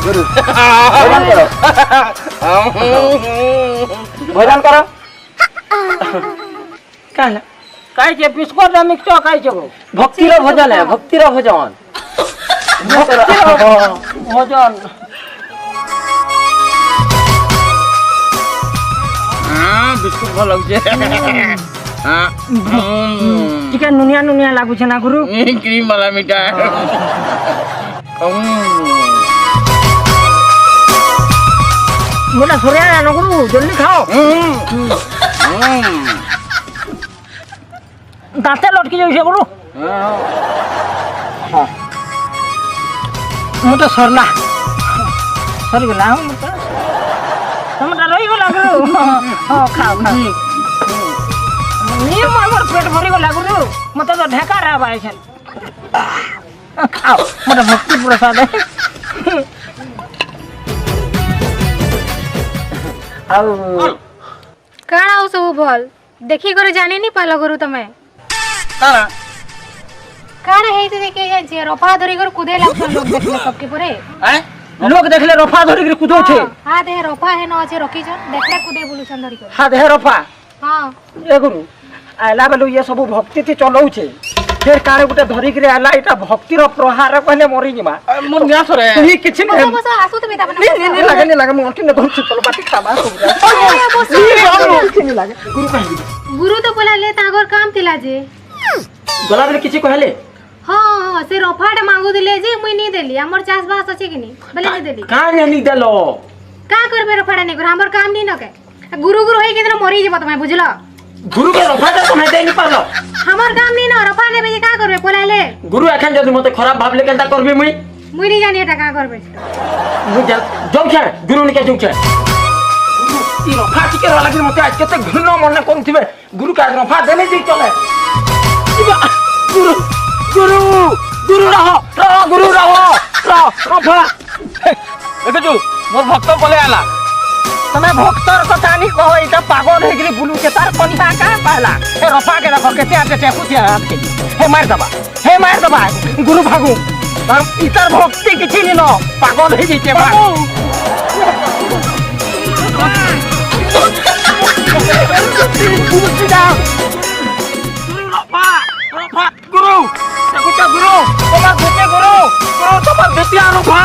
गुरु भजन करो भजन करो कहला काहे जे बिस्कुट रा मिक्सचर काहे जे भक्ति रो भजन है भक्ति रो भजन भजन बिस्कुट भल लाଗୁছে टिके नुनिया नुनिया लागु छे ना गुरु क्रीम वाला मीठा मोला सोरिया ना गुरु जल्दी खाओ दांते लटकी जाऊ छे गुरु हां मोटा सरला सरी गला हम टमाटर रही गला गुरु हां खाओ खाओ नी मोर पेट भरी गला गुरु मते तो ढेका रा बाय छन खाओ मोटा भक्ति प्रसाद है आउ काଣା हो सब भल देखी करे जाने नहीं पालो गुरु तमे तारा काଣା हेते देखे जे रोपा धरी कर कुदे लागछ लोग देखले सबके परे हैं लोग देखले रफा धरी के कुदो छे हां दे रोपा है न আছে रखी छन देखले कुदे बुलुछन धरी कर हाथ है रफा हां ए गुरु आला बेलु ये सब भक्ति थी चलाऊ छे फिर कारे गुटे धरी के आला एटा भक्ति रो प्रहार कहले मरी जिमा मन ग्यास रे तुही किछि बस बस आसु तुम ता नहीं लगे मोंटी ने धर चलो बाटी खाबा सब नहीं लगे गुरु कहि गुरु तो बोला ले तागर काम थिला जे गला बेले किछि कहले हां हां से रोफाड मांगु दिले जे मुई नहीं देली हमर चास बास अछि कि नहीं बोले नहीं देली का नहीं देलो का करबे रोफाड नहीं कर हमर काम नहीं न के गुरु गुरु होई केतना मरी जेबो तमे बुझलो गुरु के रफा तो मैं दे नहीं पालो हमर काम नहीं न रफा लेबे जे का करबे बोला ले गुरु एखन जदि मते खराब भाबले केनता करबे मुई नहीं जानी एटा का करबे मुई जम छे गुरु ने के जम छे ई रफा टिके वाला कि मते आज केते घृण मन करथिबे गुरु का रफा देने दी चले गुरु गुरु गुरु रहो गुरु रहो रफा देखो जो मोर भक्त बोले आला तमे भक्तर कथा नहीं कहो इटा पागल हे गिरी बुलू के तार पंथा का पहला ए रफा के रखो केते आते टेपु छे आपके हे मार दबा गुरु भागु हम इतर भक्ति किछि नहीं नो पागल हे जइते बा गुरु गुरु गुरु तुम्हार बेटे गुरु तुम्हार बेटिया रफा